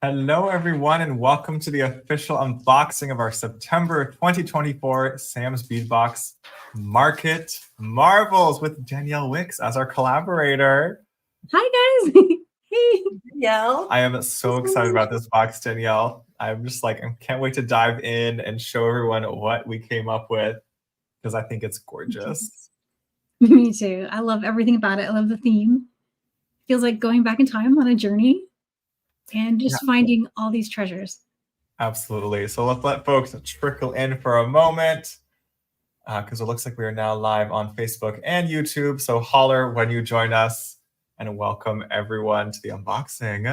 Hello, everyone, and welcome to the official unboxing of our September 2024 Sam's Bead Box Market Marvels with Danielle Wickes as our collaborator. Hi, guys. Hey, Danielle. I am so excited about this box, Danielle. I'm just like, I can't wait to dive in and show everyone what we came up with because I think it's gorgeous. Me too. I love everything about it. I love the theme. Feels like going back in time on a journey and just finding all these treasures. Absolutely. So let's let folks trickle in for a moment because it looks like we are now live on Facebook and YouTube. So holler when you join us, and welcome everyone to the unboxing.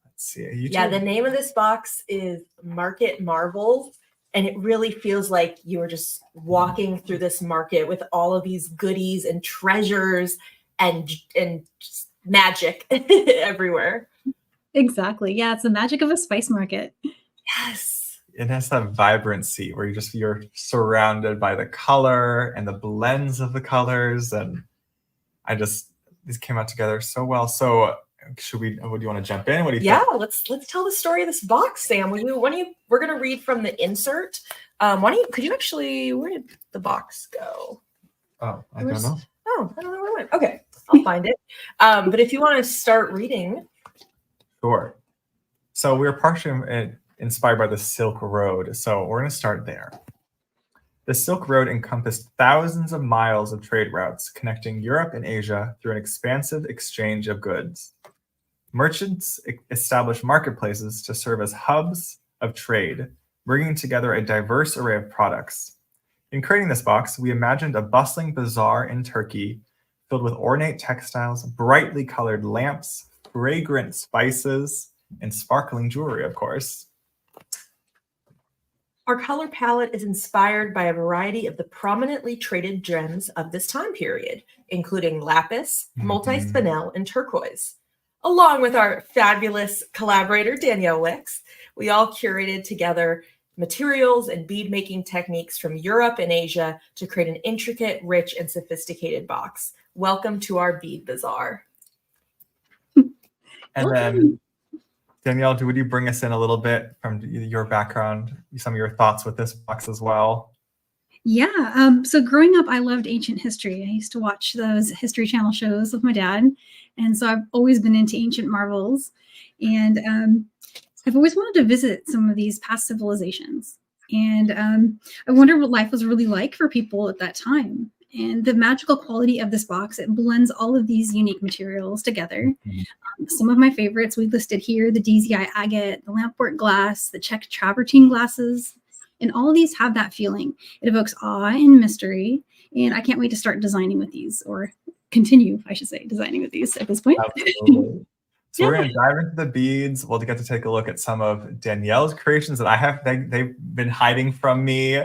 Let's see. YouTube. Yeah, the name of this box is Market Marvels, and it really feels like you are just walking through this market with all of these goodies and treasures and just magic everywhere. Exactly. Yeah, it's the magic of a spice market. Yes. It has that vibrancy where you're surrounded by the color and the blends of the colors, and these came out together so well. So would you want to jump in? What do you think? Yeah, let's tell the story of this box, Sam. We're gonna read from the insert. Where did the box go? Oh, I don't know. Oh, I don't know where it went. Okay, I'll find it. But if you want to start reading. Sure. So we're partially inspired by the Silk Road. So we're going to start there. The Silk Road encompassed thousands of miles of trade routes connecting Europe and Asia through an expansive exchange of goods. Merchants established marketplaces to serve as hubs of trade, bringing together a diverse array of products. In creating this box, we imagined a bustling bazaar in Turkey filled with ornate textiles, brightly colored lamps, fragrant spices, and sparkling jewelry, of course. Our color palette is inspired by a variety of the prominently traded gems of this time period, including lapis, multi-spinel, and turquoise. Along with our fabulous collaborator, Danielle Wickes, we all curated together materials and bead-making techniques from Europe and Asia to create an intricate, rich, and sophisticated box. Welcome to our bead bazaar. And then, Danielle, would you bring us in a little bit from your background, some of your thoughts with this box as well? Yeah. So growing up, I loved ancient history. I used to watch those History Channel shows with my dad. And so I've always been into ancient marvels. And I've always wanted to visit some of these past civilizations. And I wonder what life was really like for people at that time. And the magical quality of this box, it blends all of these unique materials together. Some of my favorites we listed here: the DZI agate, the Lampwork glass, the Czech travertine glasses, and all of these have that feeling. It evokes awe and mystery, and I can't wait to start designing with these, or continue, I should say, designing with these at this point. Absolutely. So we're going to dive into the beads. We'll get to take a look at some of Danielle's creations that they've been hiding from me.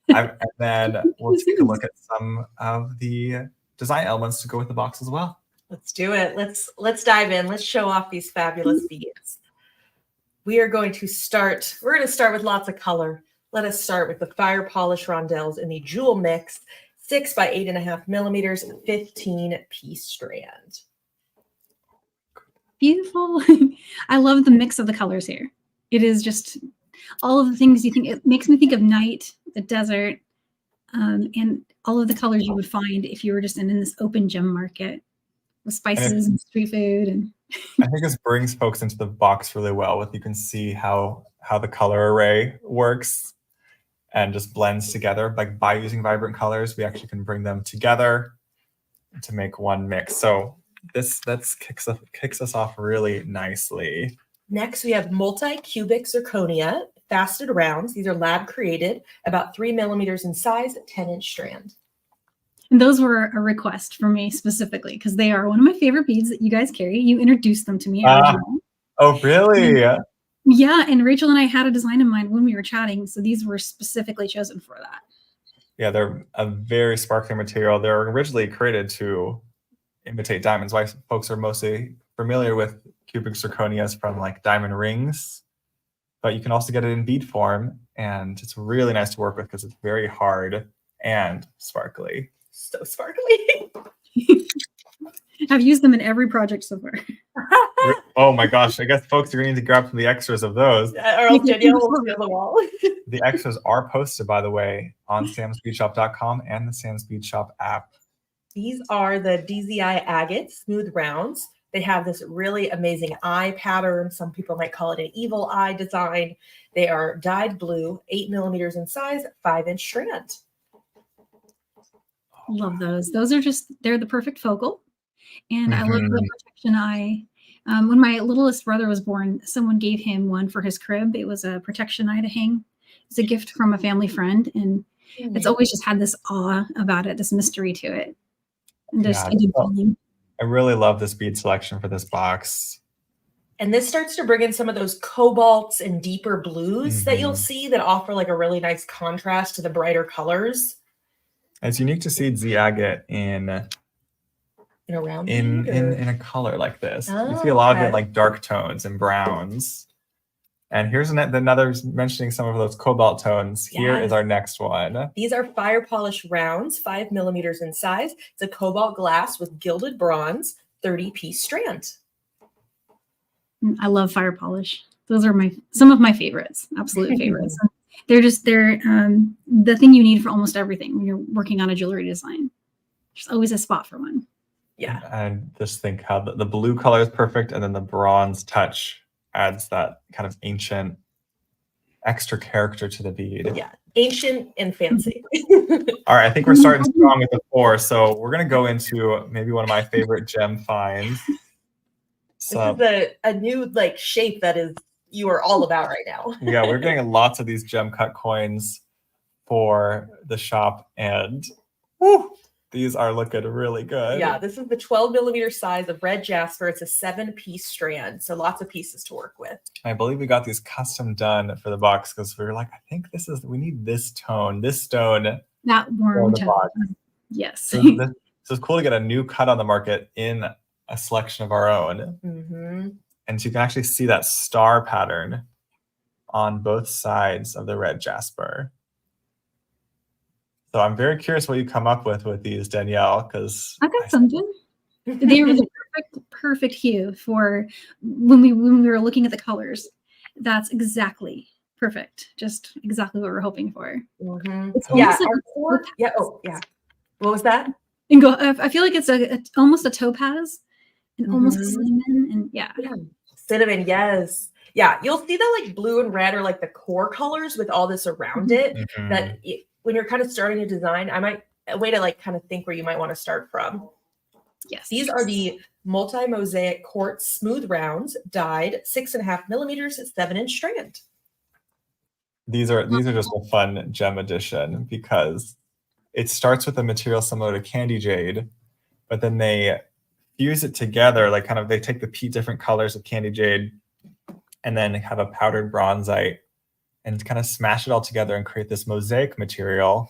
And then we'll take a look at some of the design elements to go with the box as well. Let's do it. Let's dive in. Let's show off these fabulous beads. We're going to start with lots of color. Let us start with the fire polish rondelles in the jewel mix, 6 by 8.5 millimeters, 15-piece strand. Beautiful. I love the mix of the colors here. It is just all of the things you think. It makes me think of night, the desert, and all of the colors you would find if you were just in this open gem market with spices and street food. And I think this brings folks into the box really well. You can see how the color array works and just blends together. Like by using vibrant colors, we actually can bring them together to make one mix. So this kicks us off really nicely. Next, we have multi-cubic zirconia, faceted rounds. These are lab created, about 3 millimeters in size, 10-inch strand. And those were a request for me specifically because they are one of my favorite beads that you guys carry. You introduced them to me. Oh, really? Yeah, and Rachel and I had a design in mind when we were chatting, so these were specifically chosen for that. Yeah, they're a very sparkling material. They're originally created to imitate diamonds. Why folks are mostly familiar with cubic zirconias from like diamond rings, but you can also get it in bead form, and it's really nice to work with because it's very hard and sparkly. So sparkly. I've used them in every project so far. Oh my gosh, I guess folks are going to need to grab some of the extras of those. Or else Danielle will steal the wall. The extras are posted, by the way, on samsbeadshop.com and the Sam's Bead Shop app. These are the DZI agate smooth rounds. They have this really amazing eye pattern. Some people might call it an evil eye design. They are dyed blue, 8 millimeters in size, 5-inch strand. Love those. Those are they're the perfect focal. And I love the protection eye. When my littlest brother was born, someone gave him one for his crib. It was a protection eye to hang. It's a gift from a family friend. And it's always just had this awe about it, this mystery to it. And just a good feeling. I really love this bead selection for this box. And this starts to bring in some of those cobalts and deeper blues that you'll see that offer like a really nice contrast to the brighter colors. It's unique to see Z agate in a color like this. You see a lot of it like dark tones and browns. And here's another mentioning some of those cobalt tones. Here is our next one. These are fire polish rounds, 5 millimeters in size. It's a cobalt glass with gilded bronze, 30-piece strand. I love fire polish. Those are some of my favorites, absolute favorites. They're the thing you need for almost everything when you're working on a jewelry design. There's always a spot for one. Yeah. And just think how the blue color is perfect, and then the bronze touch adds that kind of ancient extra character to the bead. Yeah, ancient and fancy. All right, I think we're starting strong with the 4, so we're going to go into maybe one of my favorite gem finds. So, this is a new like shape that you are all about right now. Yeah, we're getting lots of these gem cut coins for the shop, and these are looking really good. Yeah, this is the 12 millimeter size of red jasper. It's a 7-piece strand, so lots of pieces to work with. I believe we got these custom done for the box because we were like, I think we need this tone, this stone. That warm tone. Yes. So it's cool to get a new cut on the market in a selection of our own. And so you can actually see that star pattern on both sides of the red jasper. So I'm very curious what you come up with these, Danielle, because I got something. They were the perfect hue for when we were looking at the colors. That's exactly perfect. Just exactly what we're hoping for. It's Yeah. like What was that? And I feel like it's almost a topaz and almost a cinnamon, and Cinnamon, yes. Yeah, you'll see that like blue and red are like the core colors with all this around it. That when you're kind of starting a design, a way to like kind of think where you might want to start from. Yes. These are the multi-mosaic quartz smooth rounds, dyed 6.5 millimeters, 7-inch strand. These are just a fun gem addition because it starts with a material similar to candy jade, but then they fuse it together, like kind of they take the different colors of candy jade and then have a powdered bronzite and kind of smash it all together and create this mosaic material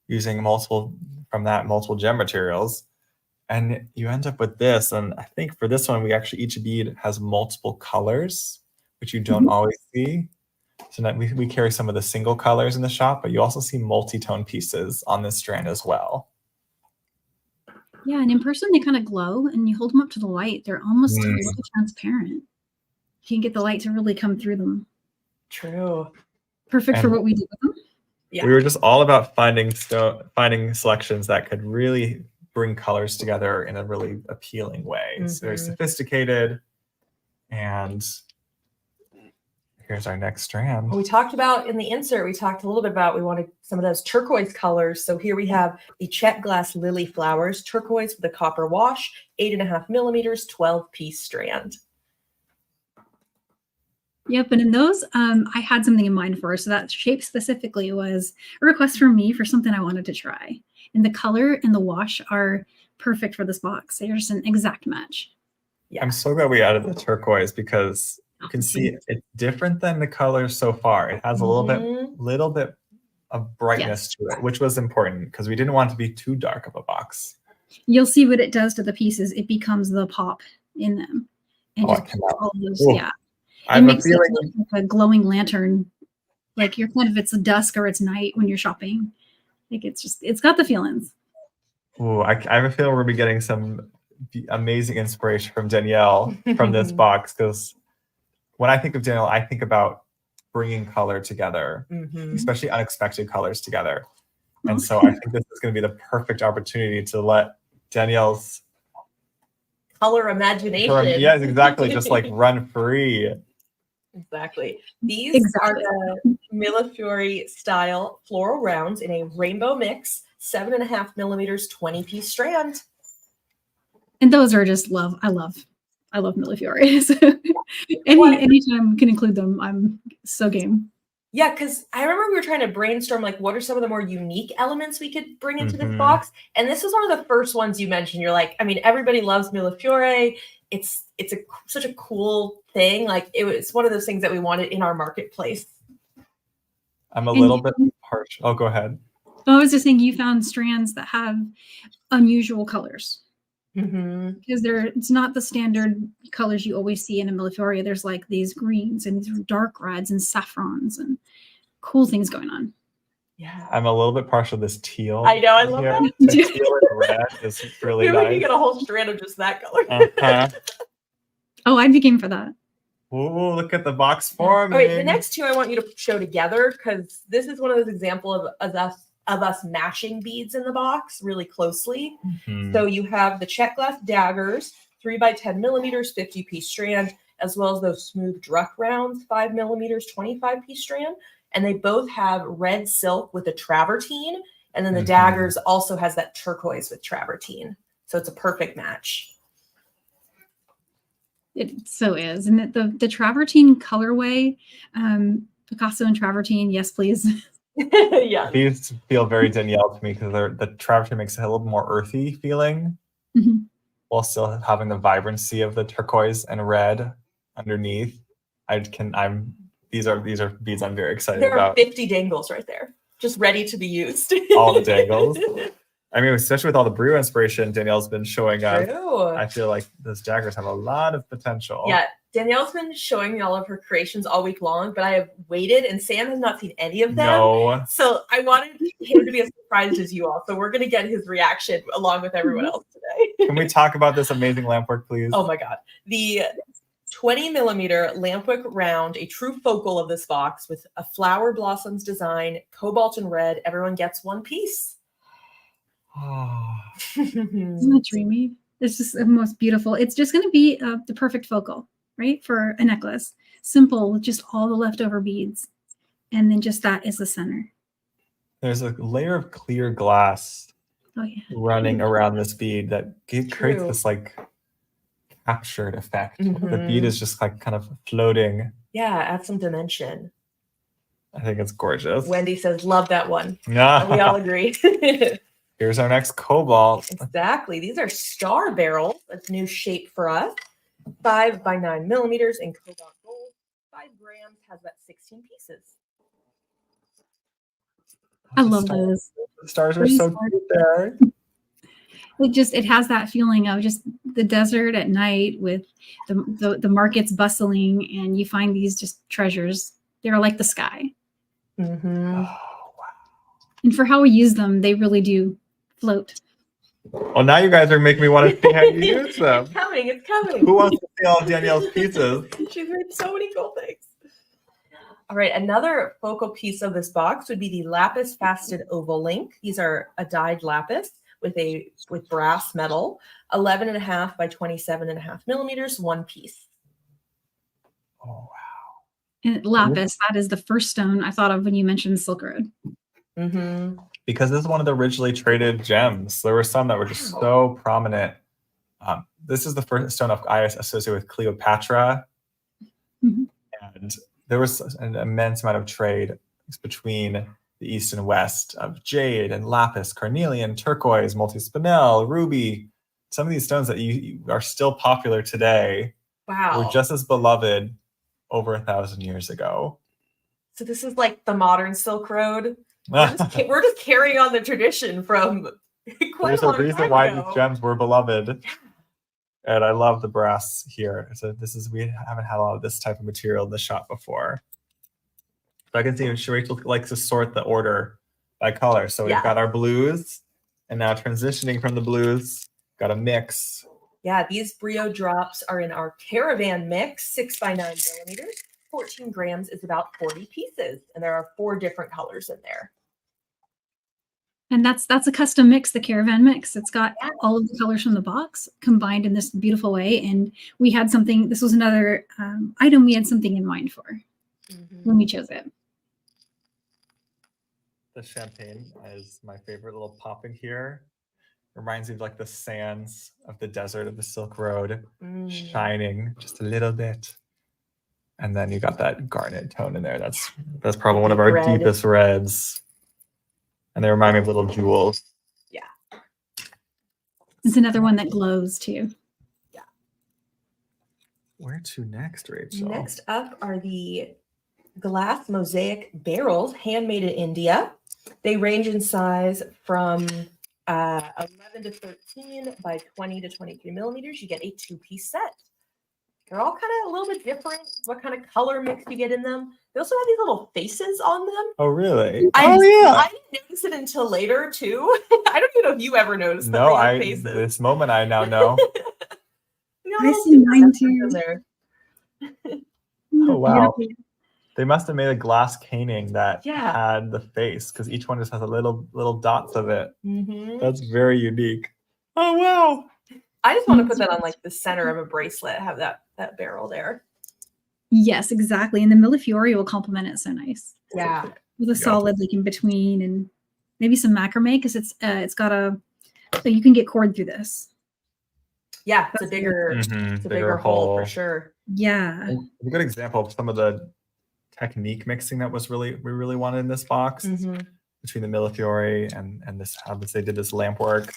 using multiple gem materials. And you end up with this. And I think for this one, each bead has multiple colors, which you don't always see. So now we carry some of the single colors in the shop, but you also see multi-tone pieces on this strand as well. Yeah, and in person they kind of glow, and you hold them up to the light. They're almost a little transparent. You can get the light to really come through them. True. Perfect for what we do with them. Yeah. We were just all about finding selections that could really bring colors together in a really appealing way. It's very sophisticated. And here's our next strand. We talked about in the insert, we talked a little bit about we wanted some of those turquoise colors. So here we have the Czech glass lily flowers, turquoise with a copper wash, 8.5 millimeters, 12-piece strand. Yep, and in those, I had something in mind for her. So that shape specifically was a request from me for something I wanted to try. And the color and the wash are perfect for this box. They're just an exact match. Yeah. I'm so glad we added the turquoise because you can see it's different than the colors so far. It has a little bit of brightness to it, which was important because we didn't want it to be too dark of a box. You'll see what it does to the pieces. It becomes the pop in them. And just all those, I makes it look like a glowing lantern. Like you're kind of, it's dusk or it's night when you're shopping. Like it's got the feelings. Ooh, I have a feeling we'll be getting some amazing inspiration from Danielle from this box, because when I think of Danielle, I think about bringing color together, especially unexpected colors together. And so I think this is going to be the perfect opportunity to let Danielle's color imagination. Yes, exactly. Just like run free. Exactly. These are the Millefiori style floral rounds in a rainbow mix, 7.5 millimeters, 20-piece strand. And those are just love. I love Millefiori. So anytime we can include them, I'm so game. Yeah, because I remember we were trying to brainstorm, like, what are some of the more unique elements we could bring into this box? And this was one of the first ones you mentioned. You're like, I mean, everybody loves Millefiori. It's such a cool thing. Like, it's one of those things that we wanted in our marketplace. I'm a little bit harsh. Oh, go ahead. I was just saying, you found strands that have unusual colors. Because it's not the standard colors you always see in a Millefiori. There's like these greens and these dark reds and saffrons and cool things going on. Yeah, I'm a little bit partial to this teal. I know, I love that. The teal and red is really nice. We can get a whole strand of just that color. Oh, I'd be game for that. Ooh, look at the box forming. All right, the next two I want you to show together, because this is one of those examples of us matching beads in the box really closely. So you have the Czech glass daggers, 3 by 10 millimeters, 50-piece strand, as well as those smooth druck rounds, 5 millimeters, 25-piece strand. And they both have red silk with a travertine. And then the daggers also has that turquoise with travertine. So it's a perfect match. It so is. And the travertine colorway, Picasso and travertine, yes, please. Yeah, these feel very Danielle to me, because the travertine makes it a little more earthy feeling, while still having the vibrancy of the turquoise and red underneath. These are beads I'm very excited about. There are 50 dangles right there, just ready to be used. All the dangles. I mean, especially with all the brew inspiration Danielle's been showing us, I feel like those daggers have a lot of potential. Yeah, Danielle's been showing me all of her creations all week long, but I have waited, and Sam has not seen any of them. No. So I wanted him to be as surprised as you all. So we're going to get his reaction along with everyone else today. Can we talk about this amazing lampwork, please? Oh my God. The 20 millimeter Lampwork round, a true focal of this box with a flower blossoms design, cobalt and red. Everyone gets one piece. Isn't that dreamy? It's just the most beautiful. It's just going to be the perfect focal, right? For a necklace. Simple, with just all the leftover beads. And then just that is the center. There's a layer of clear glass running around this bead that creates this like captured effect. The bead is just like kind of floating. Yeah, add some dimension. I think it's gorgeous. Wendy says, love that one. Yeah. We all agree. Here's our next cobalt. Exactly. These are star barrels. That's a new shape for us. 5 by 9 millimeters in cobalt gold. 5 grams, has about 16 pieces. I love those. The stars are so cute there. It has that feeling of just the desert at night with the markets bustling, and you find these just treasures. They're like the sky. Oh, wow. And for how we use them, they really do float. Well, now you guys are making me want to see how you use them. It's coming. Who wants to see all of Danielle's pieces? She's made so many cool things. All right, another focal piece of this box would be the lapis faceted oval link. These are a dyed lapis with brass metal, 11.5 by 27.5 millimeters, one piece. Oh, wow. And lapis, that is the first stone I thought of when you mentioned Silk Road. Because this is one of the originally traded gems. There were some that were just so prominent. This is the first stone I associate with Cleopatra. And there was an immense amount of trade between the East and West of jade and lapis, carnelian, turquoise, multispinel, ruby. Some of these stones that are still popular today were just as beloved over 1,000 years ago. So this is like the modern Silk Road. We're just carrying on the tradition from quite There's a reason why these gems were beloved. And I love the brass here. So we haven't had a lot of this type of material in the shop before. So I can see Rachel likes to sort the order by color. So we've got our blues, and now transitioning from the blues, got a mix Yeah, these Brio drops are in our Caravan mix, 6 by 9 millimeters. 14 grams is about 40 pieces, and there are 4 different colors in there. And that's a custom mix, the Caravan mix. It's got all of the colors from the box combined in this beautiful way. And we had something, this was another item we had something in mind for when we chose it. The champagne is my favorite little pop in here. Reminds me of like the sands of the desert of the Silk Road, shining just a little bit. And then you got that garnet tone in there. That's probably one of our deepest reds. And they remind me of little jewels. Yeah. It's another one that glows too. Yeah. Where to next, Rachel? Next up are the glass mosaic barrels, handmade in India. They range in size from 11 to 13 by 20 to 23 millimeters. You get a 2-piece set. They're all kind of a little bit different. What kind of color mix you get in them? They also have these little faces on them. Oh, really? I yeah. didn't notice it until later, too. I don't even know if you ever noticed that No, they have faces. This moment I now know. I see mine too. There. Oh, wow. Beautiful. They must have made a glass caning that Yeah. had the face, because each one just has a little dots of it. Mm-hmm. That's very unique. Oh, wow. I just want to put that on like the center of a bracelet, have that barrel there. Yes, exactly. And the Millefiori will complement it so nice. Yeah. With a solid like in between, and maybe some macrame, because it's got so you can get cord through this. Yeah, it's a bigger, bigger hole for sure. Yeah. A good example of some of the technique mixing that we really wanted in this box between the Millefiori and this, how they did this Lampwork.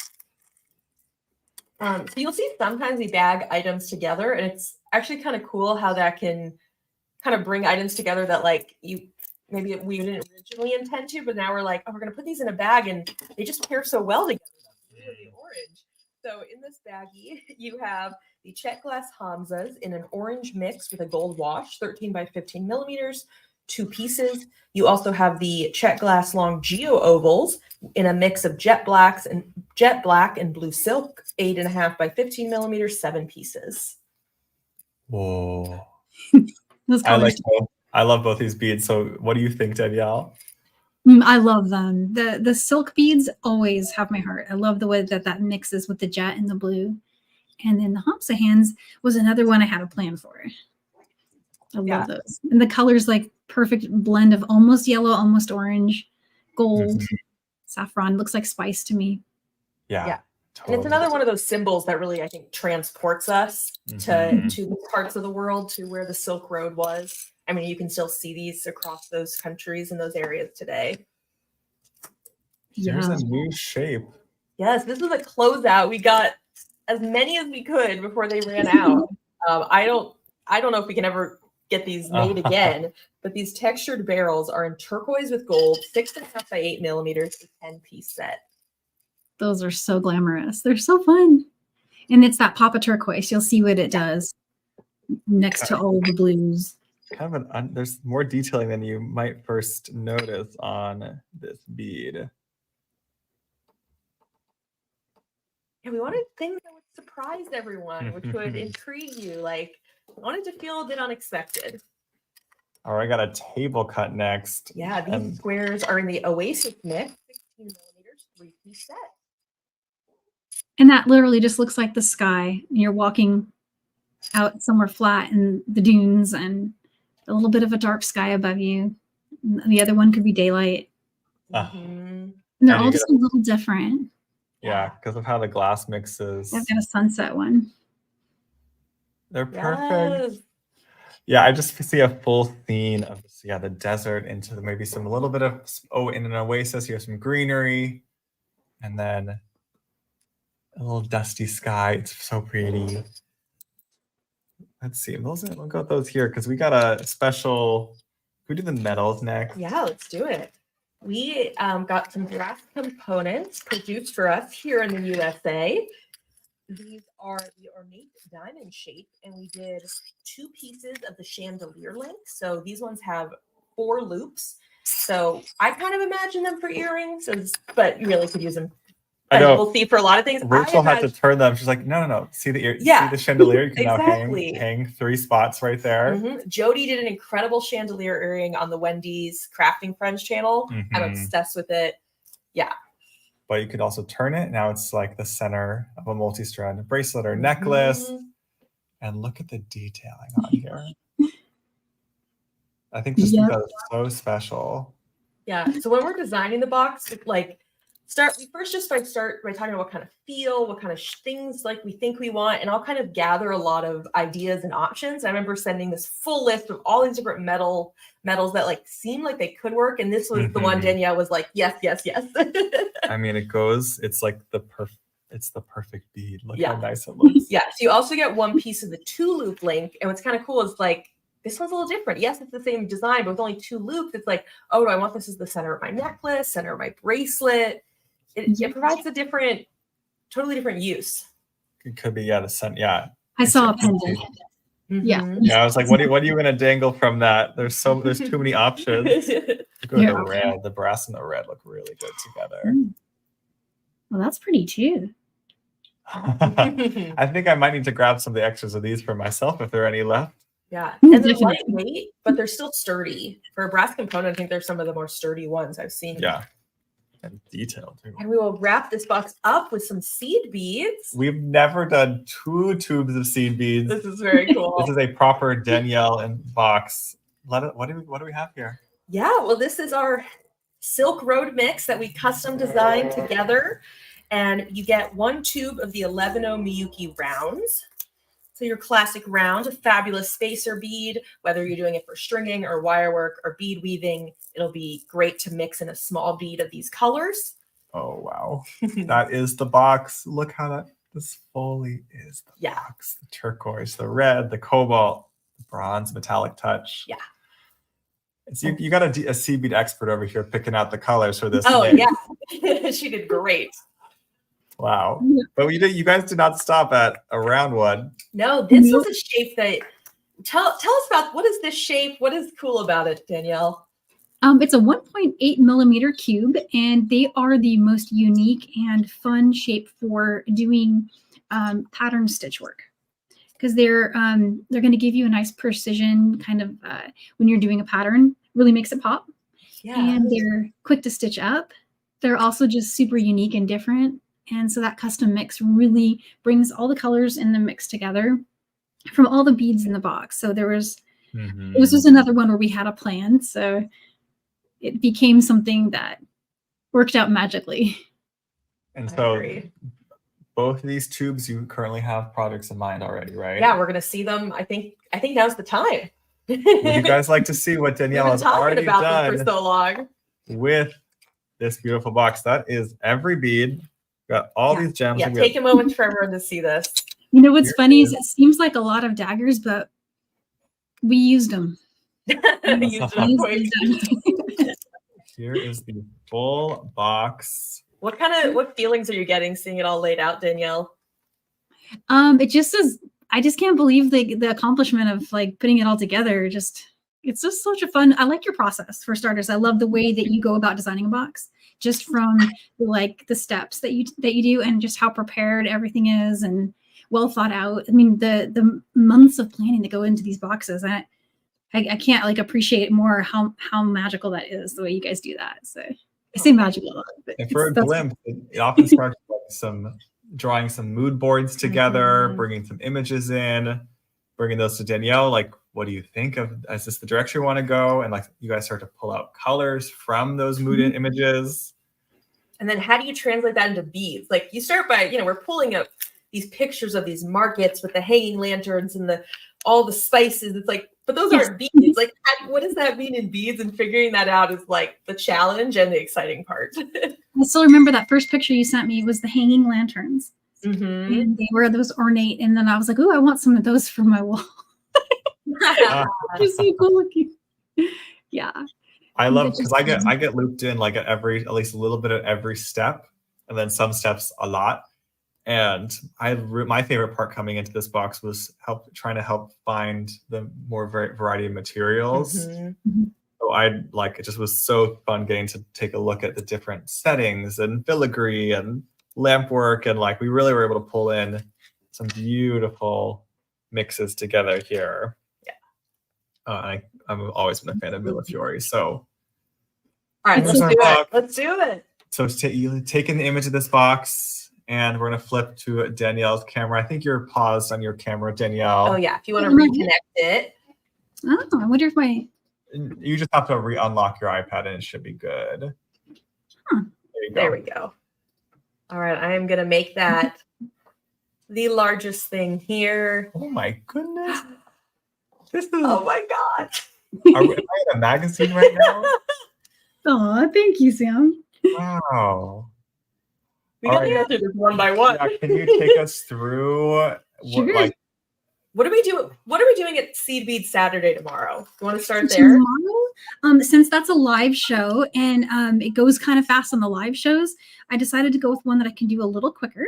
So you'll see sometimes we bag items together, and it's actually kind of cool how that can kind of bring items together that like maybe we didn't originally intend to, but now we're like, oh, we're going to put these in a bag, and they just pair so well together. That's really orange. So in this baggie, you have the Czech glass Hamzas in an orange mix with a gold wash, 13 by 15 millimeters, 2 pieces. You also have the Czech glass long geo ovals in a mix of jet black and blue silk, 8.5 by 15 millimeters, 7 pieces. Whoa. Those colors. I love both these beads. So what do you think, Danielle? I love them. The silk beads always have my heart. I love the way that mixes with the jet and the blue. And then the Hamsa hands was another one I had a plan for. I love those. And the colors, like perfect blend of almost yellow, almost orange, gold, saffron. Looks like spice to me. Yeah. Totally. And it's another one of those symbols that really, I think, transports us to parts of the world, to where the Silk Road was. I mean, you can still see these across those countries and those areas today. Here's a new shape. Yes, this is a closeout. We got as many as we could before they ran out. I don't know if we can ever get these made again, but these textured barrels are in turquoise with gold, 6.5 by 8 millimeters, a 10-piece set. Those are so glamorous. They're so fun. And it's that pop of turquoise. You'll see what it does next to all the blues. Kind of there's more detailing than you might first notice on this bead. Yeah, we wanted things that would surprise everyone, which would intrigue you. Like, we wanted to feel a bit unexpected. All right, I got a table cut next. Yeah, these squares are in the Oasis mix, 16 millimeters, 3-piece set. And that literally just looks like the sky. And you're walking out somewhere flat in the dunes and a little bit of a dark sky above you. And the other one could be daylight. And they're all just a little different. Yeah, because of how the glass mixes. I've got a sunset one. They're perfect. Yes. Yeah, I just see a full scene of the desert into maybe some little bit of in an oasis. You have some greenery, and then a little dusty sky. It's so pretty. Let's see. We'll go with those here because we got a special. Can we do the metals next? Yeah, let's do it. We got some brass components produced for us here in the USA. These are the ornate diamond shape, and we did 2 pieces of the chandelier link. So these ones have 4 loops. So I kind of imagine them for earrings, but you really could use them I as know. we'll see for a lot of things. Rachel had to turn them. She's like, no. See the Yeah. see the chandelier? You can Exactly. now hang 3 spots right there. Jody did an incredible chandelier earring on the Wendy's Crafting Friends channel. I'm obsessed with it. Yeah. But you could also turn it. Now it's like the center of a multi-strand bracelet or necklace. And look at the detailing on here. I think just that is so special. Yeah. So when we're designing the box, like start by talking about what kind of feel, what kind of things like we think we want, and I'll kind of gather a lot of ideas and options. I remember sending this full list of all these different metals that like seemed like they could work, and this was the one Danielle was like, yes. I mean, it's like it's the perfect bead. Look how nice it looks. Yeah. So you also get one piece of the 2-loop link, and what's kind of cool is like this one's a little different. Yes, it's the same design, but with only 2 loops, it's like, oh, do I want this as the center of my necklace, center of my bracelet? It provides a totally different use. It could be, the center. Yeah. I saw a pendant. Yeah. I was like, what are you gonna dangle from that? There's too many options. Go to the red. The brass and the red look really good together. Well, that's pretty too. I think I might need to grab some of the extras of these for myself if there are any left. Yeah, and they're lightweight, but they're still sturdy. For a brass component, I think they're some of the more sturdy ones I've seen. Yeah, and detailed too. And we will wrap this box up with some seed beads. We've never done 2 tubes of seed beads. This is very cool. This is a proper Danielle box. What do we have here? Yeah, well, this is our Silk Road mix that we custom designed together. And you get 1 tube of the 11-0 Miyuki rounds. So your classic round, a fabulous spacer bead, whether you're doing it for stringing or wire work or bead weaving, it'll be great to mix in a small bead of these colors. Oh, wow. That is the box. Look how this fully is the box. The turquoise, the red, the cobalt, the bronze, metallic touch. Yeah. So you got a seed bead expert over here picking out the colors for this. Oh, yeah. She did great. Wow. But you guys did not stop at a round one. No, this was a shape that tell us about what is this shape? What is cool about it, Danielle? It's a 1.8 millimeter cube, and they are the most unique and fun shape for doing pattern stitch work, because they're going to give you a nice precision kind of when you're doing a pattern, really makes it pop. Yeah. And they're quick to stitch up. They're also just super unique and different. And so that custom mix really brings all the colors in the mix together from all the beads in the box. So there was, it was just another one where we had a plan. So it became something that worked out magically. And so both of these tubes, you currently have projects in mind already, right? Yeah, we're going to see them. I think now's the time. Would you guys like to see what Danielle has already done for so long with this beautiful box? That is every bead. Got all these gems. Yeah, take a moment for everyone to see this. You know what's funny is it seems like a lot of daggers, but we used them. Here is the full box. What feelings are you getting seeing it all laid out, Danielle? It just is. I just can't believe the accomplishment of like putting it all together. It's just such a fun. I like your process for starters. I love the way that you go about designing a box, just from like the steps that you do and just how prepared everything is and well thought out. I mean, the months of planning that go into these boxes. I can't like appreciate more how magical that is, the way you guys do that. So I say magical. But and for a glimpse, it often starts with drawing some mood boards together, bringing some images in, bringing those to Danielle. Like, what do you think of? Is this the direction you want to go? And like, you guys start to pull out colors from those mood images. And then how do you translate that into beads? Like, you start by, we're pulling up these pictures of these markets with the hanging lanterns and all the spices. It's like, but those aren't beads. Like, what does that mean in beads? And figuring that out is like the challenge and the exciting part. I still remember that first picture you sent me was the hanging lanterns. And they were those ornate. And then I was like, oh, I want some of those for my wall. Just so cool looking. Yeah. I love, because I get looped in like at least a little bit of every step, and then some steps a lot. And my favorite part coming into this box was trying to help find the more variety of materials. So it just was so fun getting to take a look at the different settings and filigree and Lampwork, and like we really were able to pull in some beautiful mixes together here. Yeah. I'm always been a fan of Millefiori. So All right, Here's let's our do box. it. Let's do it. So you take in the image of this box, and we're gonna flip to Danielle's camera. I think you're paused on your camera, Danielle. Oh yeah, if you want to reconnect it. Oh, I wonder if my You just have to re-unlock your iPad, and it should be good. Huh. There you go. There we go. All right, I am gonna make that the largest thing here. Oh my goodness! This is. Oh my god. Am I in a magazine right now? Oh, thank you, Sam. Wow. We All got to right. answer this one by one. Yeah, can you take us through Sure. What are we doing at Seed Bead Saturday tomorrow? You want to start there? Tomorrow, since that's a live show and it goes kind of fast on the live shows, I decided to go with one that I can do a little quicker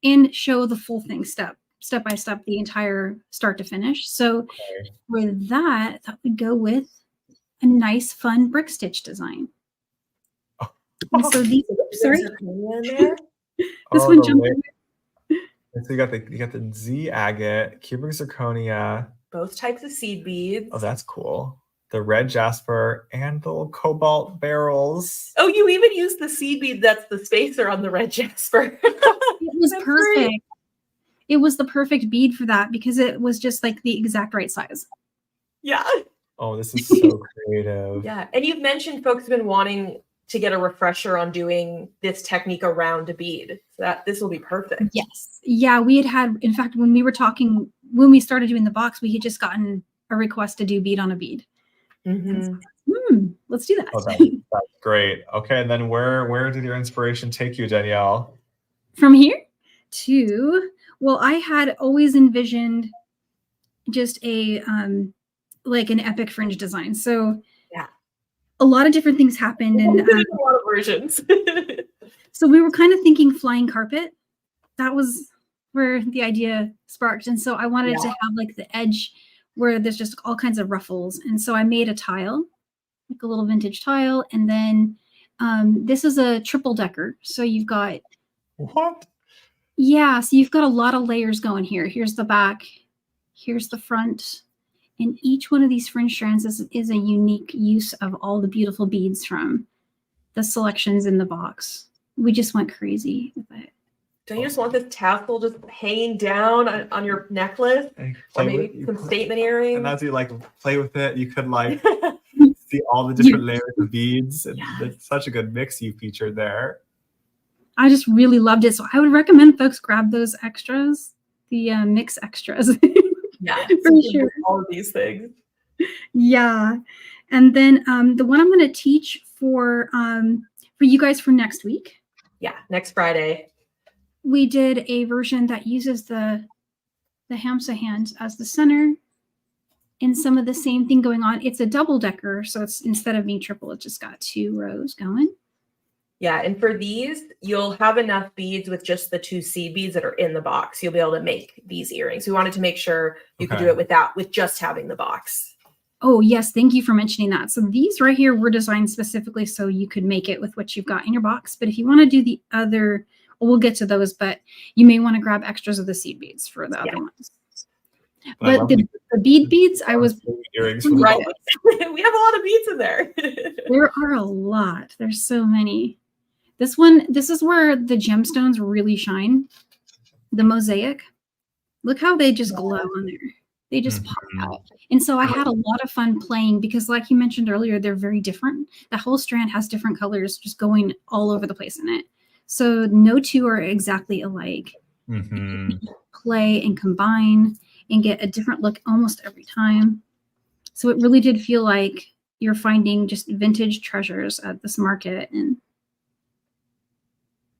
and show the full thing step by step, the entire start to finish. So with that, I thought we'd go with a nice, fun brick stitch design. And so these, sorry, this one jumped in. So you got the Z agate, cubic zirconia. Both types of seed beads. Oh, that's cool. The red jasper and the little cobalt barrels. Oh, you even used the seed bead that's the spacer on the red jasper. It was That's perfect. great. It was the perfect bead for that because it was just like the exact right size. Yeah. Oh, this is so creative. Yeah. And you've mentioned folks have been wanting to get a refresher on doing this technique around a bead. So that this will be perfect. Yes. Yeah, we had, in fact, when we were talking, when we started doing the box, we had just gotten a request to do bead on a bead. Mhm. Let's do that. Oh, that's great. Okay, and then where did your inspiration take you, Danielle? From here to, well, I had always envisioned just a like an epic fringe design. So yeah, a lot of different things happened, and a lot of versions. so we were kind of thinking flying carpet. That was where the idea sparked, and so I wanted to have like the edge where there's just all kinds of ruffles, and so I made a tile, like a little vintage tile, and then this is a triple decker. So you've got What? Yeah, so you've got a lot of layers going here. Here's the back, here's the front, and each one of these fringe strands is a unique use of all the beautiful beads from the selections in the box. We just went crazy with it. Don't you just want this tassel just hanging down on your necklace? Or maybe some statement earrings? And as you like play with it, you could like see all the different layers of beads. And it's such a good mix you featured there. I just really loved it. So I would recommend folks grab those extras, the mix extras. Yeah, for sure. All of these things. Yeah. And then the one I'm going to teach for you guys for next week. Yeah, next Friday. We did a version that uses the hamsa hand as the center and some of the same thing going on. It's a double decker. So it's instead of being triple, it just got 2 rows going. Yeah, and for these, you'll have enough beads with just the 2 seed beads that are in the box. You'll be able to make these earrings. We wanted to make sure you could do it with just having the box. Oh, yes. Thank you for mentioning that. So these right here were designed specifically so you could make it with what you've got in your box. But if you want to do the other, well, we'll get to those, but you may want to grab extras of the seed beads for the other ones. But the bead beads, I was earrings right. We have a lot of beads in there. There are a lot. There's so many. This is where the gemstones really shine. The mosaic. Look how they just glow on there. They just pop out. And so I had a lot of fun playing because like you mentioned earlier, they're very different. The whole strand has different colors just going all over the place in it. So no 2 are exactly alike. Play and combine and get a different look almost every time. So it really did feel like you're finding just vintage treasures at this market. And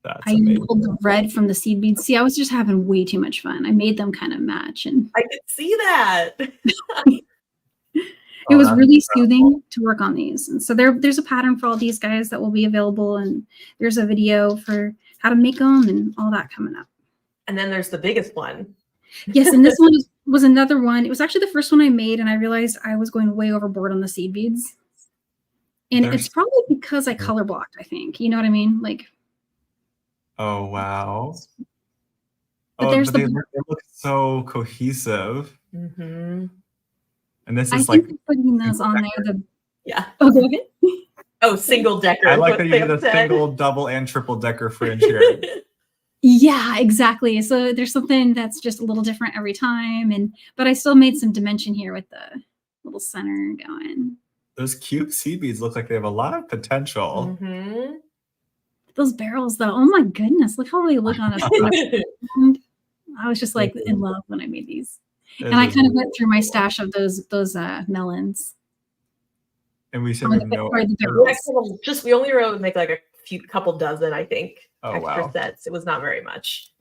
I pulled the red from the seed beads. See, I was just having way too much fun. I made them kind of match, and I could see that. It was really soothing to work on these. And so there's a pattern for all these guys that will be available, and there's a video for how to make them and all that coming up. And then there's the biggest one. Yes, and this one was another one. It was actually the first one I made, and I realized I was going way overboard on the seed beads. And it's probably because I color blocked, I think. You know what I mean? Like. Oh, wow. But Oh, there's but the. they look so cohesive. Mm-hmm. And this I is think like, they're putting those on there. Yeah. Oh, go ahead. Oh, single decker. I is like what that you Sam did a said. single, double, and triple decker fringe here. Yeah, exactly. So there's something that's just a little different every time, but I still made some dimension here with the little center going. Those cute seed beads look like they have a lot of potential. Mm-hmm. Those barrels, though, oh my goodness, look how they look on us. I was just like in love when I made these, and I kind of went through my stash of those melons. And we should Or make the- no. or the We barrels. actually we only were able to make like a couple dozen, I think, Oh, extra wow. sets. It was not very much.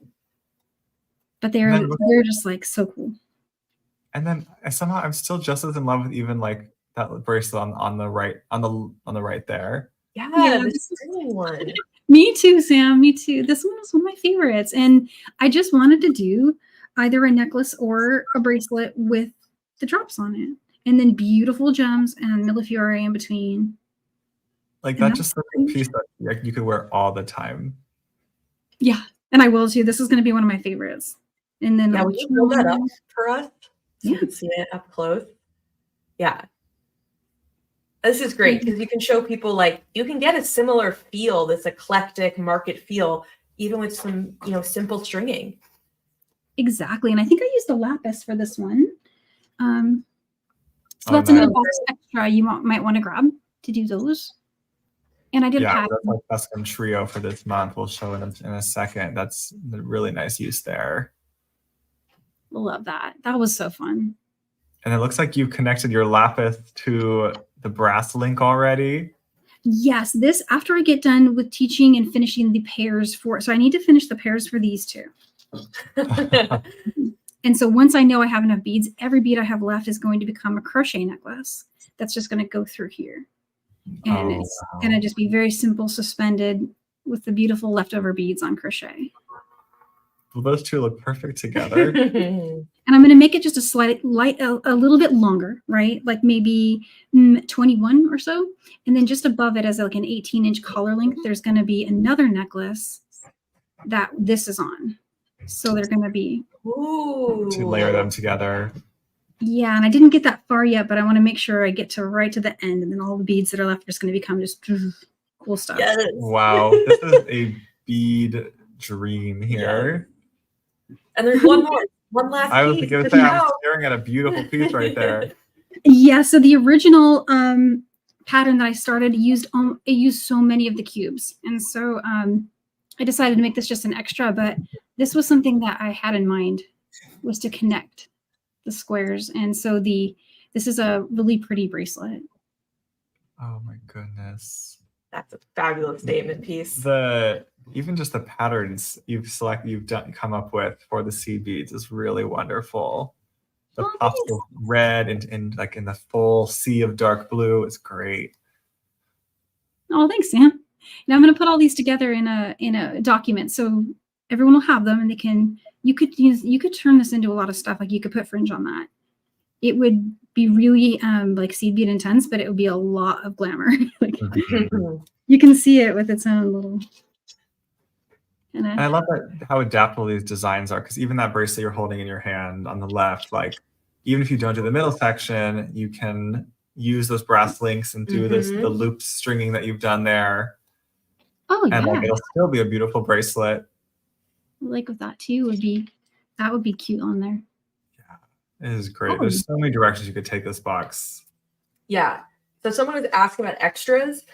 But And then they're just like so cool. And then somehow I'm still just as in love with even like that bracelet on the right there. Yeah, Yeah, the this is- string one. Me too, Sam. Me too. This one was one of my favorites, and I just wanted to do either a necklace or a bracelet with the drops on it, and then beautiful gems and millefiori in between. Like And that's just like a piece that like, you could wear all the time. Yeah, and I will too. This is going to be one of my favorites. And then Yeah, the would you build that up for us? So Yeah. you can see it up close. Yeah. This is great because you can show people like you can get a similar feel, this eclectic market feel, even with some, simple stringing. Exactly, and I think I used the lapis for this one. So Oh, that's another nice. box extra you might want to grab to do those. And I did Yeah, pattern. that's like custom trio for this month. We'll show it in a second. That's a really nice use there. Love that. That was so fun. And it looks like you've connected your lapis to the brass link already. Yes, this after I get done with teaching and finishing the pairs so I need to finish the pairs for these two. And so once I know I have enough beads, every bead I have left is going to become a crochet necklace. That's just going to go through here. And it's going to just be very simple, suspended with the beautiful leftover beads on crochet. Well, those two look perfect together. And I'm going to make it just a little bit longer, right? Like maybe 21 or so. And then just above it as like an 18-inch collar length, there's going to be another necklace that this is on. So they're going to be. Ooh. To layer them together. Yeah, and I didn't get that far yet, but I want to make sure I get right to the end. And then all the beads that are left are just going to become just cool stuff. Yes. Wow, this is a bead dream here. And there's one last I was piece. going to say, I'm staring at a beautiful piece right there. Yeah, so the original pattern that I started used so many of the cubes. And so I decided to make this just an extra, but this was something that I had in mind, was to connect the squares. And so this is a really pretty bracelet. Oh my goodness. That's a fabulous statement piece. Even just the patterns come up with for the seed beads is really wonderful. The puffs of red and like in the full sea of dark blue is great. Oh, thanks, Sam. Now I'm going to put all these together in a document so everyone will have them, and you could turn this into a lot of stuff. Like you could put fringe on that. It would be really like seed bead intense, but it would be a lot of glamour. Like you can see it with its own little. And I love how adaptable these designs are, because even that bracelet you're holding in your hand on the left, like even if you don't do the middle section, you can use those brass links and do the loop stringing that you've done there. Oh yeah, and like it'll still be a beautiful bracelet. Like with that too would be cute on there. Yeah, it is great. There's so many directions you could take this box. Yeah. So someone was asking about extras.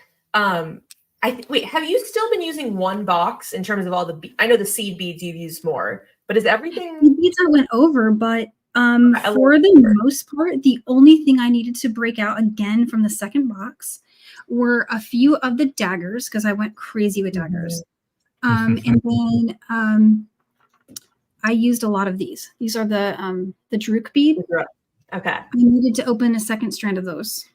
Wait, have you still been using one box in terms of all the? I know the seed beads you've used more, but is everything? The beads I went over, but for the most part, the only thing I needed to break out again from the second box were a few of the daggers, because I went crazy with daggers. And then I used a lot of these. These are the Druk bead. Okay. I needed to open a second strand of those.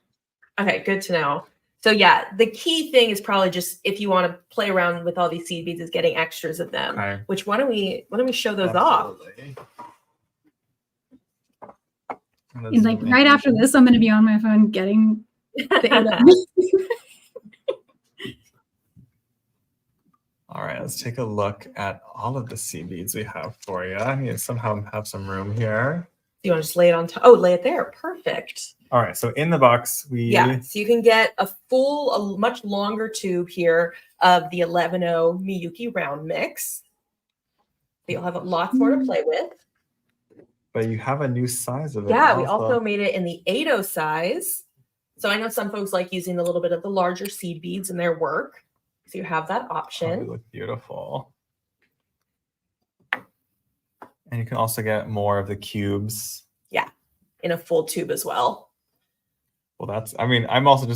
Okay, good to know. So yeah, the key thing is probably just, if you want to play around with all these seed beads, is getting extras of them. Okay. Which why don't we show those Absolutely. And like right after this, I'm going to be on my phone getting the All right, let's take a look at all of the seed beads we have for you. I need to somehow have some room here. You want to just lay it on top? Oh, lay it there. Perfect. All right, so in the box, so you can get a much longer tube here of the 11-0 Miyuki round mix. You'll have lots more to play with. But you have a new size of it. Yeah, we also made it in the 8-0 size. So I know some folks like using a little bit of the larger seed beads in their work. So you have that option. They look beautiful. And you can also get more of the cubes. Yeah, in a full tube as well. Well, I'm also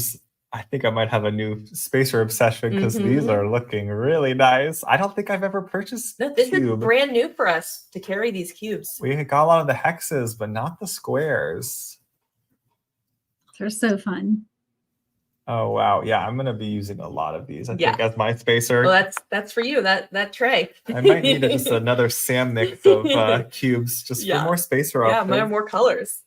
I think I might have a new spacer obsession because these are looking really nice. I don't think I've ever purchased this is brand new for us to carry these cubes. We got a lot of the hexes, but not the squares. They're so fun. Oh, wow. Yeah, I'm going to be using a lot of these, I think, as my spacer. Well, that's for you, that tray. I might need just another Sam mix of cubes just for more spacer options. Yeah, might have more colors.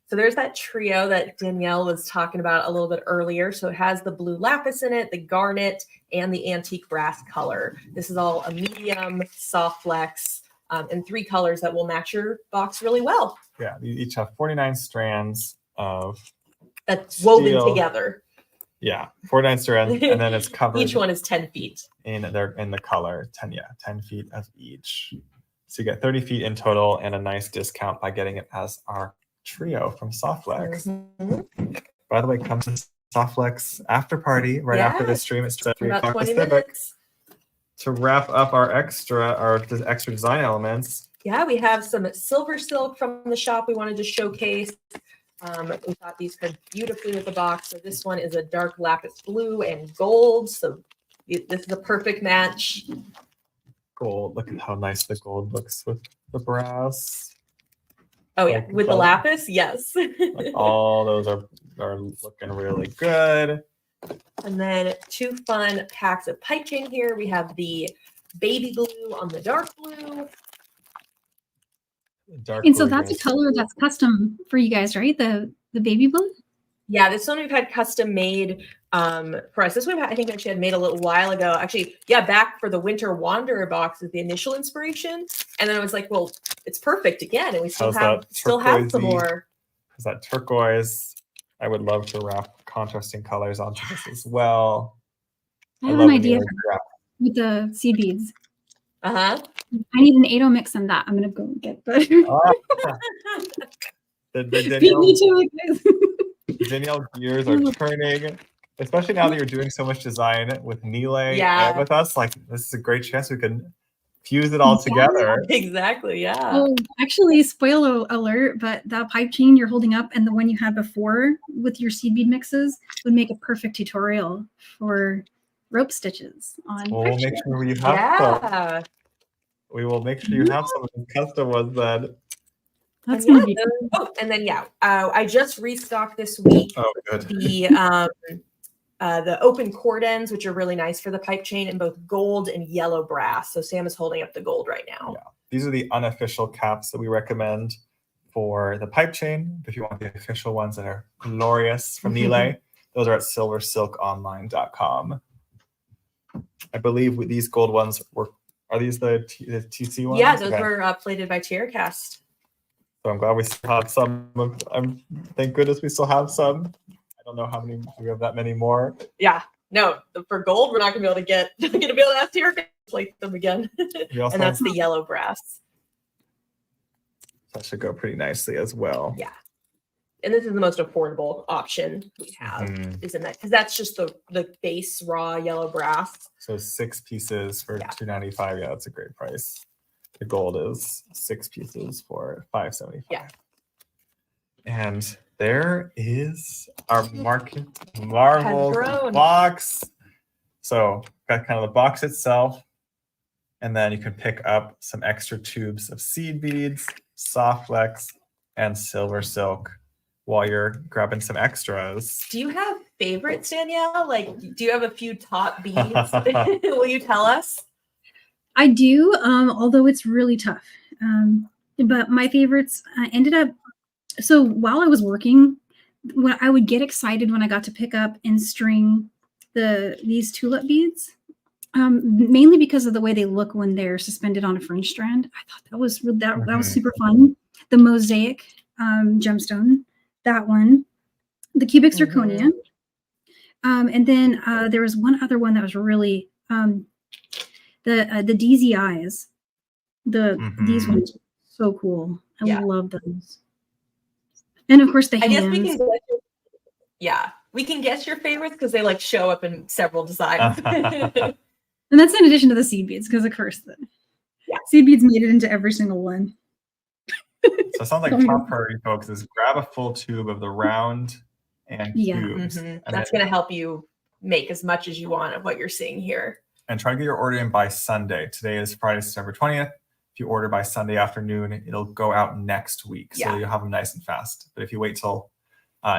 So there's that trio that Danielle was talking about a little bit earlier. So it has the blue lapis in it, the garnet, and the antique brass color. This is all a medium, soft flex, and 3 colors that will match your box really well. Yeah, you each have 49 strands of that's woven together. Yeah, 49 strands, and then it's covered. Each one is 10 feet. In the color, 10 feet of each. So you get 30 feet in total and a nice discount by getting it as our trio from Softflex. By the way, come to Softflex after party right after the stream. It's 3 o'clock Pacific. To wrap up our extra design elements. Yeah, we have some silver silk from the shop we wanted to showcase. We thought these paired beautifully with the box. So this one is a dark lapis blue and gold. So this is a perfect match. Gold. Look at how nice the gold looks with the brass. Oh yeah, with the lapis, yes. All those are looking really good. And then 2 fun packs of pipe chain here. We have the baby blue on the dark blue. And so that's a color that's custom for you guys, right? The baby blue? Yeah, this one we've had custom made for us. This one I think actually had made a little while ago. Actually, yeah, back for the Winter Wanderer box is the initial inspiration. And then I was like, well, it's perfect again. And we still have some more. Is that turquoise? I would love to wrap contrasting colors onto this as well. I have an idea with the seed beads. I need an 8-0 mix on that. I'm gonna go get the Danielle gears are turning, especially now that you're doing so much design with Nile with us. Like, this is a great chance we can fuse it all together. Exactly, yeah. Oh, actually, spoiler alert, but that pipe chain you're holding up and the one you had before with your seed bead mixes would make a perfect tutorial for rope stitches on we'll make sure you have some. We will make sure you have some of the custom ones then. That's gonna be and then I just restocked this week the open cord ends, which are really nice for the pipe chain, in both gold and yellow brass. So Sam is holding up the gold right now. Yeah, these are the unofficial caps that we recommend for the pipe chain. If you want the official ones that are glorious from Nile, those are at silversilkonline.com. I believe these gold ones are these the TC ones? Yeah, those were plated by Tiercast. So I'm glad we still have some. Thank goodness we still have some. I don't know how many. Do we have that many more? Yeah. No, for gold, we're not going to be able to get. We're going to be able to have Tiercast plate them again. And that's the yellow brass. That should go pretty nicely as well. Yeah. And this is the most affordable option we have, isn't that? Because that's just the base raw yellow brass. So 6 pieces for $295. Yeah, that's a great price. The gold is 6 pieces for $575. Yeah. And there is our Marvels box. So got kind of the box itself, and then you can pick up some extra tubes of seed beads, Softflex, and silver silk while you're grabbing some extras. Do you have favorites, Danielle? Like, do you have a few top beads? Will you tell us? I do, although it's really tough. But my favorites ended up, so while I was working, when I would get excited when I got to pick up and string these tulip beads. mainly because of the way they look when they're suspended on a fringe strand. I thought that was that was super fun. The mosaic gemstone, that one, the cubic zirconia, and then there was one other one that was really the DZIs. These ones are so cool. I love those. And of course the hands. I guess we can guess your favorites because they like show up in several designs. And that's in addition to the seed beads, because of course the seed beads made it into every single one. So it sounds like top priority, folks, is grab a full tube of the round and cubes. And that's going to help you make as much as you want of what you're seeing here. And try to get your order in by Sunday. Today is Friday, September 20th. If you order by Sunday afternoon, it'll go out next week. So you'll have them nice and fast. But if you wait till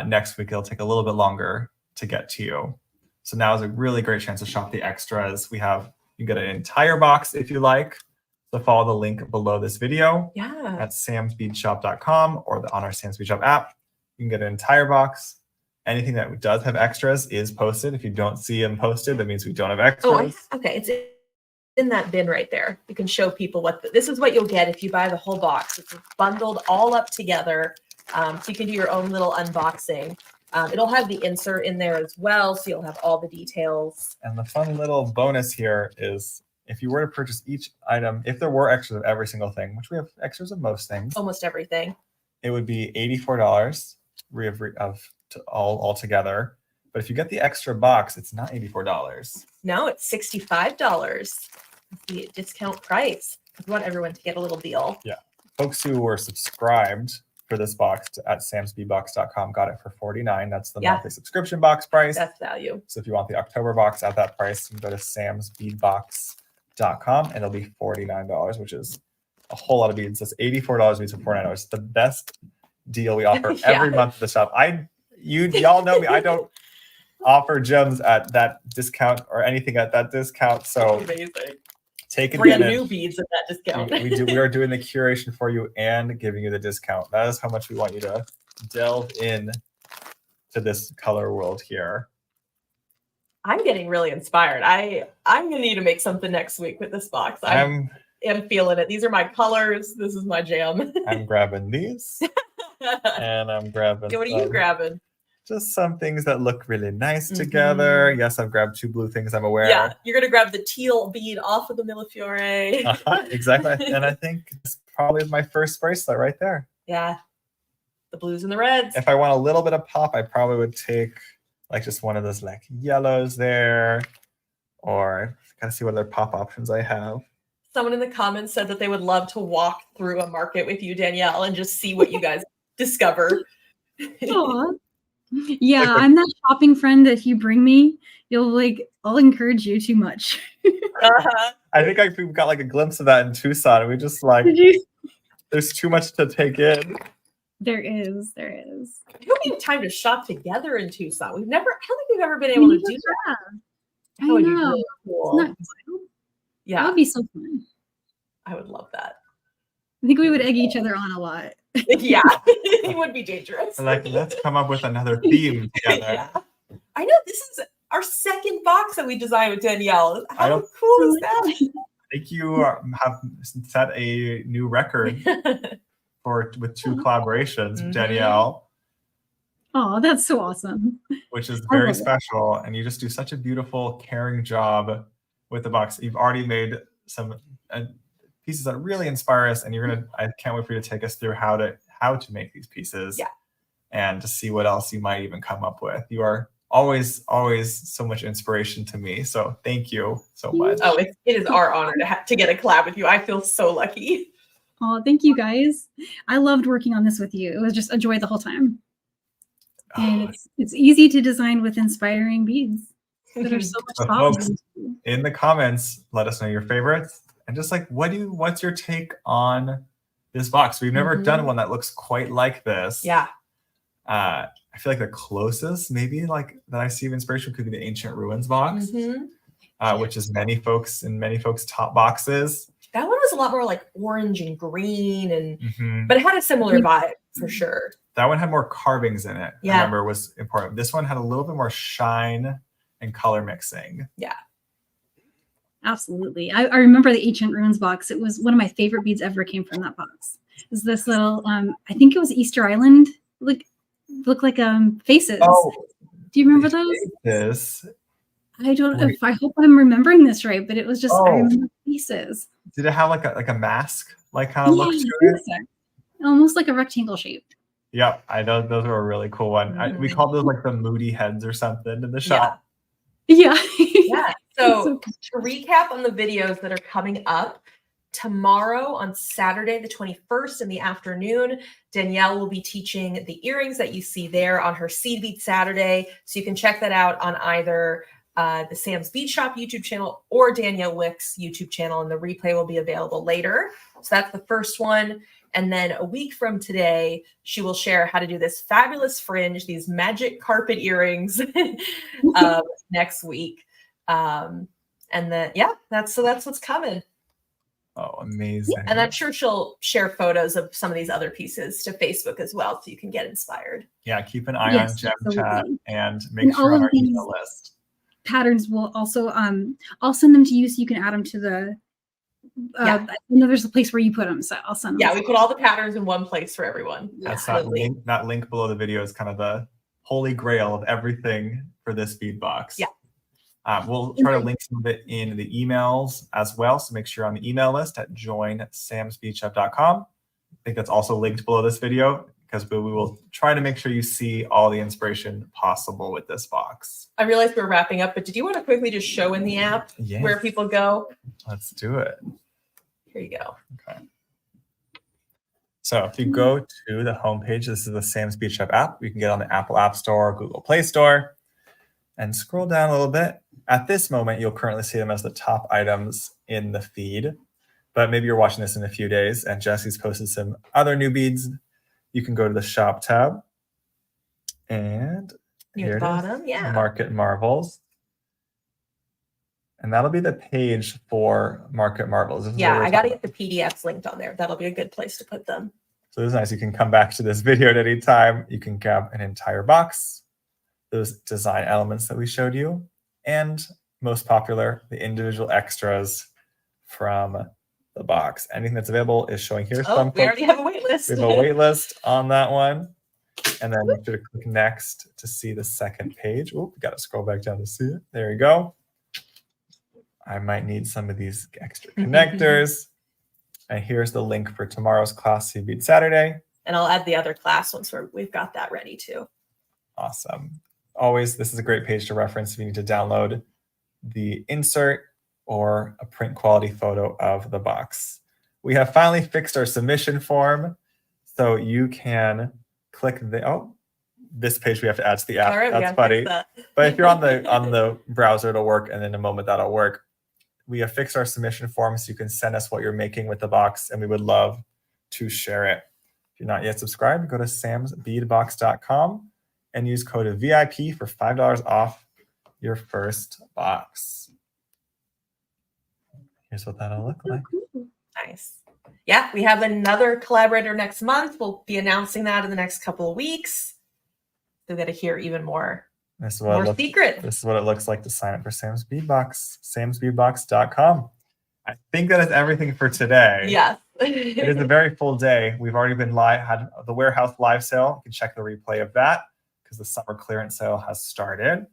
next week, it'll take a little bit longer to get to you. So now is a really great chance to shop the extras. You can get an entire box if you like. So follow the link below this video at samsbeadshop.com or on our Sam's Bead Shop app. You can get an entire box. Anything that does have extras is posted. If you don't see them posted, that means we don't have extras. Oh, okay. It's in that bin right there. You can show people this is what you'll get if you buy the whole box. It's bundled all up together. So you can do your own little unboxing. It'll have the insert in there as well, so you'll have all the details. And the fun little bonus here is if you were to purchase each item, if there were extras of every single thing, which we have extras of most things. Almost everything. It would be $84 all together. But if you get the extra box, it's not $84. No, it's $65. It's the discount price. We want everyone to get a little deal. Yeah. Folks who were subscribed for this box at samsbeadbox.com got it for $49. That's the monthly subscription box price. That's value. So if you want the October box at that price, you can go to samsbeadbox.com and it'll be $49, which is a whole lot of beads. That's $84 beads for $49. It's the best deal we offer every month at the shop. Y'all know me. I don't offer gems at that discount or anything at that discount. So amazing. Take advantage. Brand new beads at that discount. We are doing the curation for you and giving you the discount. That is how much we want you to delve in to this color world here. I'm getting really inspired. I'm gonna need to make something next week with this box. I am feeling it. These are my colors. This is my jam. I'm grabbing these. And I'm grabbing. What are you grabbing? Just some things that look really nice together. Yes, I've grabbed two blue things I'm aware. Yeah, you're going to grab the teal bead off of the Millefiore. Exactly. And I think this probably is my first bracelet right there. Yeah, the blues and the reds. If I want a little bit of pop, I probably would take like just one of those like yellows there. Or kind of see what other pop options I have. Someone in the comments said that they would love to walk through a market with you, Danielle, and just see what you guys discover. Aww. Yeah, I'm that shopping friend that if you bring me, I'll encourage you too much. I think we've got like a glimpse of that in Tucson, and we just there's too much to take in. There is. We don't need time to shop together in Tucson. I don't think we've ever been able to do that. I know. Really cool. Yeah, that would be so fun. I would love that. I think we would egg each other on a lot. Yeah, it would be dangerous. Let's come up with another theme together. Yeah. I know this is our second box that we designed with Danielle. How cool is that? I think you have set a new record with two collaborations with Danielle. Oh, that's so awesome. Which is very special. And you just do such a beautiful, caring job with the box. You've already made some pieces that really inspire us, and I can't wait for you to take us through how to make these pieces and to see what else you might even come up with. You are always so much inspiration to me, so thank you so much. Oh, it is our honor to get a collab with you. I feel so lucky. Oh, thank you guys. I loved working on this with you. It was just a joy the whole time. And it's easy to design with inspiring beads that are so much thought. In the comments, let us know your favorites. And just like, what's your take on this box? We've never done one that looks quite like this. Yeah. I feel like the closest maybe like that I see of inspiration could be the Ancient Ruins box, which is many folks' top boxes. That one was a lot more like orange and green, but it had a similar vibe for sure. That one had more carvings in it. I remember was important. This one had a little bit more shine and color mixing. Yeah. Absolutely. I remember the Ancient Ruins box. It was one of my favorite beads ever came from that box. It was this little, I think it was Easter Island, look like faces. Oh, do you remember those? This. I don't know Wait. if I hope I'm remembering this right, but it was just I Oh. remember faces. Did it have like a mask, like kind of Yeah, look I to think it? so. Almost like a rectangle shape. Yep, I know those were a really cool one. We called those like the moody heads or something in the shop. Yeah. Yeah. So So to recap on the videos that are coming up, tomorrow on Saturday, the 21st in the afternoon, Danielle will be teaching the earrings that you see there on her Seed Bead Saturday. So you can check that out on either the Sam's Bead Shop YouTube channel or Danielle Wickes YouTube channel, and the replay will be available later. So that's the first one. And then a week from today, she will share how to do this fabulous fringe, these magic carpet earrings next week. And then, that's what's coming. Oh, amazing. And I'm sure she'll share photos of some of these other pieces to Facebook as well, so you can get inspired. Yeah, keep an eye on Gem Chat and make And sure all on of our these email list. patterns will also, I'll send them to you so you can add them to the, I know there's a place where you put them, so I'll send them. Yeah, we put all the patterns in one place for everyone. That's that link below the video is kind of the holy grail of everything for this bead box. Yeah. We'll try to link some of it in the emails as well. So make sure you're on the email list at joinsamsbeadshop.com. I think that's also linked below this video because we will try to make sure you see all the inspiration possible with this box. I realized we're wrapping up, but did you want to quickly just show in the app where people go? Let's do it. Here you go. Okay. So if you go to the homepage, this is the Sam's Bead Shop app. You can get on the Apple App Store, Google Play Store, and scroll down a little bit. At this moment, you'll currently see them as the top items in the feed, but maybe you're watching this in a few days and Jesse's posted some other new beads. You can go to the shop tab and Near the bottom, Market Marvels. And that'll be the page for Market Marvels. Yeah, I got to get the PDFs linked on there. That'll be a good place to put them. So this is nice. You can come back to this video at any time. You can grab an entire box, those design elements that we showed you, and most popular, the individual extras from the box. Anything that's available is showing here. Oh, we already have a wait list. We have a wait list on that one. And then make sure to click next to see the second page. Oh, we got to scroll back down to see it. There you go. I might need some of these extra connectors. And here's the link for tomorrow's class, Seed Bead Saturday. And I'll add the other class once we've got that ready too. Awesome. Always, this is a great page to reference if you need to download the insert or a print quality photo of the box. We have finally fixed our submission form, so you can click this page we have to add to the app. All right, that's funny. But if you're on the browser, it'll work, and in a moment that'll work. We have fixed our submission form, so you can send us what you're making with the box, and we would love to share it. If you're not yet subscribed, go to samsbeadbox.com and use code VIP for $5 off your first box. Here's what that'll look like. Nice. Yeah, we have another collaborator next month. We'll be announcing that in the next couple of weeks. You'll get to hear even more secrets. This is what it looks like to sign up for Sam's Bead Box, samsbeadbox.com. I think that is everything for today. Yes. It is a very full day. We've already been had the warehouse live sale. You can check the replay of that because the summer clearance sale has started.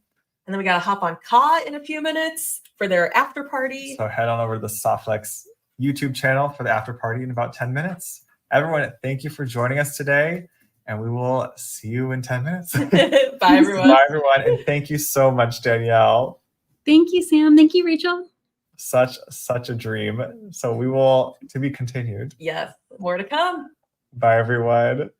And then we got to hop on Ka in a few minutes for their after party. So head on over to the Softlex YouTube channel for the after party in about 10 minutes. Everyone, thank you for joining us today, and we will see you in 10 minutes. Bye, everyone. Bye, everyone, and thank you so much, Danielle. Thank you, Sam. Thank you, Rachel. Such a dream. So we will to be continued. Yes, more to come. Bye, everyone.